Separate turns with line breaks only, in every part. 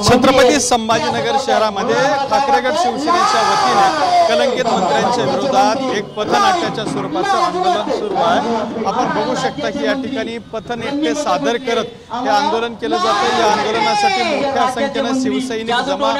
छत्रपती संभाजीनगर शहरामध्ये ठाकरेगड शिवसेनेच्या वतीने कलंकित मंत्र्यांच्या विरोधात एक पथनाट्याच्या स्वरूपाचं आंदोलन सुरू आहे। आपण बघू शकता की या ठिकाणी पथनाट्य सादर करत हे आंदोलन केलं जातं। या आंदोलनासाठी मोठ्या संख्येने शिवसैनिक जमा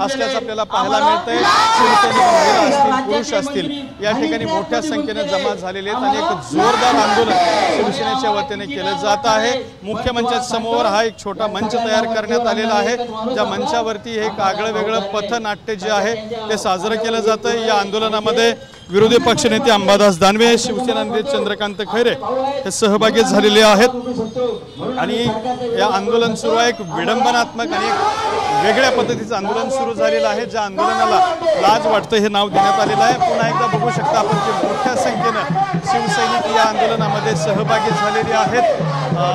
असल्याचं आपल्याला पाहायला मिळतंय। शिवसैनिक महिला असतील, पुरुष असतील, या ठिकाणी मोठ्या संख्येने जमा झालेले आहेत आणि एक जोरदार आंदोलन शिवसेनेच्या वतीने केलं जात आहे। मुख्य मंचासमोर हा एक छोटा मंच तयार करण्यात आलेला आहे, ज्या मंचावरती एक आगळं वेगळं पथनाट्य जे आहे ते साजरं केलं जातं। या आंदोलनामध्ये विरोधी पक्षनेते अंबादास दानवे, शिवसेना नेते चंद्रकांत खैरे हे सहभागी झालेले आहेत आणि या आंदोलन सुरू आहे। एक विडंबनात्मक आणि वेगळ्या पद्धतीचं आंदोलन सुरू झालेलं आहे। ज्या आंदोलनाला लाज वाटतं हे नाव देण्यात आलेलं आहे। पुन्हा एकदा बघू शकता आपण की मोठ्या संख्येनं शिवसैनिक या आंदोलनामध्ये सहभागी झालेले आहेत।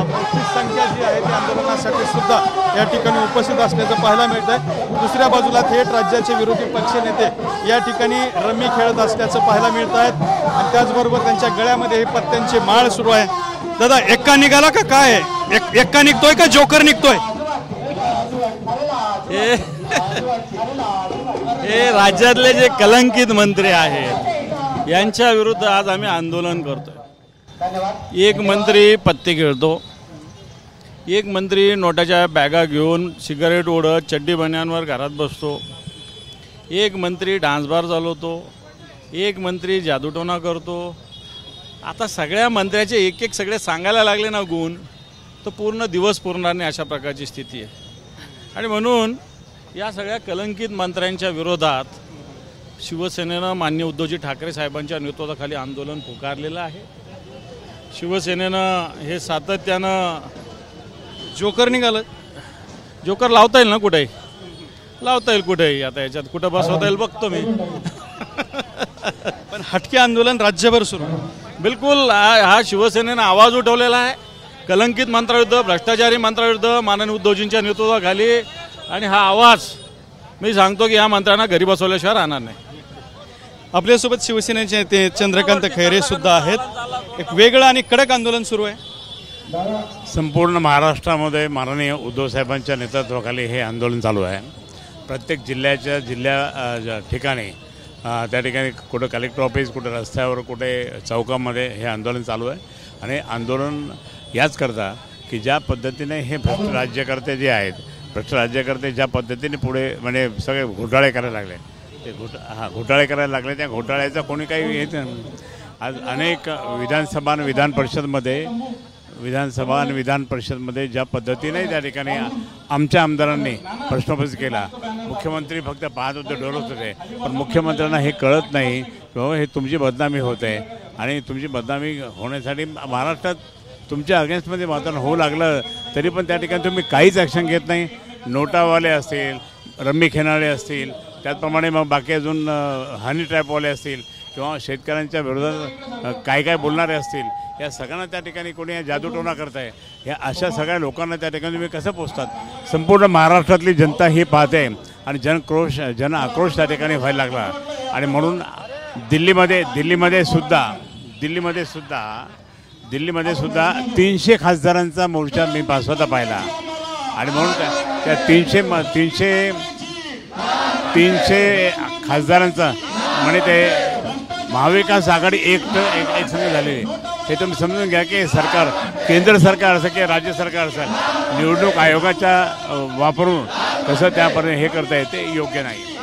मोठी संख्या जी आहे त्या आंदोलनासाठी सुद्धा या ठिकाणी उपस्थित असल्याचं पाहायला मिळत आहे। दुसऱ्या बाजूला थेट राज्याचे विरोधी पक्षनेते या ठिकाणी रमी खेळत असल्याचं पाहायला मिळत आहेत आणि त्याचबरोबर त्यांच्या गळ्यामध्ये ही पत्त्यांची माळ सुरू आहे। दादा, एक्का निघाला का काय? एक्का निघतोय का जोकर निघतोय?
हे राज्यातले जे कलंकित मंत्री आहेत यांच्या विरुद्ध आज आम्ही आंदोलन करतोय। एक मंत्री पत्ते खेळतो, एक मंत्री नोटाच्या बॅगा घेऊन सिगारेट ओढत चड्डी बन्यांवर घरात बसतो, एक मंत्री डान्स बार चालवतो, एक मंत्री जादूटोना करतो। आता सगळ्या मंत्र्याचे एक एक सगळे सांगायला लागले ना गुण, तर पूर्ण दिवस पुरणार नाही अशा प्रकारची स्थिती आहे। आणि म्हणून या सगळ्या कलंकित मंत्र्यांच्या विरोधात शिवसेनेनं माननीय उद्धवजी ठाकरे साहेबांच्या नेतृत्वाखाली आंदोलन पुकारलेलं आहे। शिवसेनेनं हे सातत्यानं
जोकर निघालं,
जोकर लावता येईल ना कुठेही, लावता येईल कुठेही, आता याच्यात कुठं बसवता येईल बघतो मी।
पण हटके आंदोलन राज्यभर सुरू,
बिलकुल हा शिवसेनेनं आवाज उठवलेला आहे कलंकित मंत्र्याविरुद्ध, भ्रष्टाचारी मंत्र्याविरुद्ध माननीय उद्धवजींच्या नेतृत्वाखाली। आणि हा आवाज मी सांगतो की या मंत्र्यांना घरी बसवल्याशिवाय राहणार नाही।
आपल्यासोबत शिवसेनेचे नेते चंद्रकांत खैरे सुद्धा आहेत। एक वेगळं आणि कडक आंदोलन सुरू आहे।
संपूर्ण महाराष्ट्रामध्ये माननीय उद्धव साहेबांच्या नेतृत्वाखाली हे आंदोलन चालू आहे। प्रत्येक जिल्ह्या ठिकाणी त्या ठिकाणी कुठं कलेक्टर ऑफिस, कुठं रस्त्यावर, कुठे चौकामध्ये हे आंदोलन चालू आहे। आणि आंदोलन याच करता की ज्या पद्धतीने हे भ्रष्ट राज्यकर्ते जे आहेत, भ्रष्ट राज्यकर्ते ज्या पद्धतीने पुढे म्हणजे सगळे घोटाळे करायला लागले, ते घोटाळे करायला लागले, त्या घोटाळ्याचा कोणी काही येत नाही। आज अनेक विधानसभा आणि विधान परिषदमध्ये ज्या पद्धतीने त्या ठिकाणी आमच्या आमदारांनी प्रश्नोपस्थित केला, मुख्यमंत्री फक्त पाहत होते, डोलत होते, पण मुख्यमंत्र्यांना हे कळत नाही की हे तुमची बदनामी होते आणि तुमची बदनामी होण्यासाठी महाराष्ट्रात तुमच्या अगेन्स्टमध्ये वातावरण होऊ लागलं तरी पण त्या ठिकाणी तुम्ही काहीच ॲक्शन घेत नाही। नोटावाले असतील, रम्मी खेळणारे असतील, त्याचप्रमाणे मग बाकी अजून हनी ट्रॅपवाले असतील किंवा शेतकऱ्यांच्या विरोधात काय काय बोलणारे असतील, या सगळ्यांना त्या ठिकाणी कोणी जादूटोना करत आहे। ह्या अशा सगळ्या लोकांना त्या ठिकाणी तुम्ही कसं पोचतात? संपूर्ण महाराष्ट्रातली जनता ही पाहते आणि जन आक्रोश त्या ठिकाणी व्हायला लागला। आणि म्हणून दिल्लीमध्ये सुद्धा 300 खासदारांचा मोर्चा मी स्वतः पाहिला। आणि म्हणून त्या 300 खासदारांचा म्हणजे ते महाविकास आघाडी एक संघ झालेली। हे तुम्ही समजून घ्या की सरकार, केंद्र सरकार असं की राज्य सरकार असेल, निवडणूक आयोगाचा वापरून कसं त्यापर्यंत हे करता येते योग्य नाही।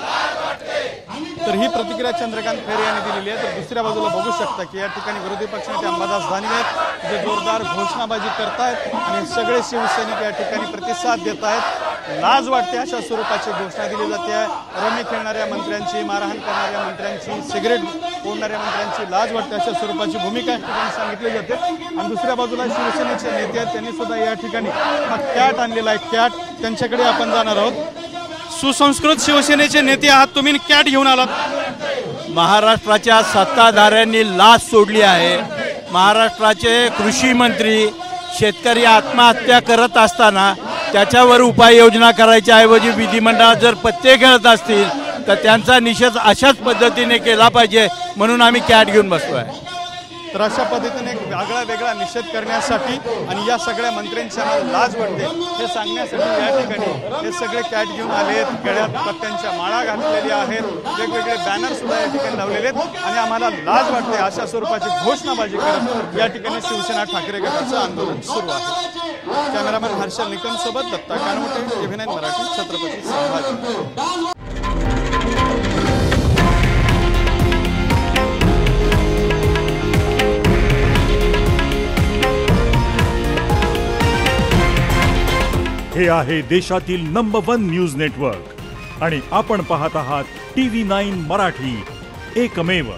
तर ही प्रतिक्रिया चंद्रकांत खैरे यांनी दिलेली आहे। तर दुसऱ्या बाजूला बघू शकता की या ठिकाणी विरोधी पक्षनेते अंबादास दानवे जे जोरदार घोषणाबाजी करतायत आणि सगळे शिवसैनिक या ठिकाणी प्रतिसाद देत आहेत। लाज वाटते अशा स्वरूपाची घोषणा दिली जाते आहे। रमी खेळणाऱ्या मंत्र्यांची, मारहाण करणाऱ्या मंत्र्यांची, सिगरेट ओढणाऱ्या मंत्र्यांची लाज वाटते अशा स्वरूपाची भूमिका या ठिकाणी सांगितली जाते। आणि दुसऱ्या बाजूला शिवसेनेचे नेते आहेत, त्यांनी सुद्धा या ठिकाणी हा कॅट आणलेला आहे। कॅट त्यांच्याकडे आपण जाणार आहोत। सुसंस्कृत शिवसेनेचे नेते आहात तुम्ही, कॅट घेऊन आलात।
महाराष्ट्राच्या सत्ताधाऱ्यांनी लाच सोडली आहे। महाराष्ट्राचे कृषी मंत्री शेतकरी आत्महत्या करत असताना त्याच्यावर उपाययोजना करायच्या ऐवजी विधिमंडळात जर पत्ते खेळत असतील तर त्यांचा निषेध अशाच पद्धतीने केला पाहिजे, म्हणून आम्ही कॅट घेऊन बसलो आहे।
तर अशा पद्धतीने एक वेगळा निषेध करण्यासाठी आणि या सगळ्या मंत्र्यांच्या लाज वाटते हे सांगण्यासाठी या ठिकाणी हे सगळे कॅट घेऊन आलेत, गळ्यात पत्त्यांच्या माळा घातलेल्या आहेत, वेगवेगळे बॅनर सुद्धा या ठिकाणी लावलेले आहेत आणि आम्हाला लाज वाटते अशा स्वरूपाची घोषणाबाजी करत या ठिकाणी शिवसेना ठाकरे गटाचं आंदोलन सुरू आहे. कॅमेरामॅन हर्षल निकम सोबत दत्ता कानवटे, TV9 मराठी, छत्रपती संभाजी.
हे आहे देशातील नंबर 1 न्यूज नेटवर्क आणि आपण पाहत आहात TV9 मराठी, एकमेव.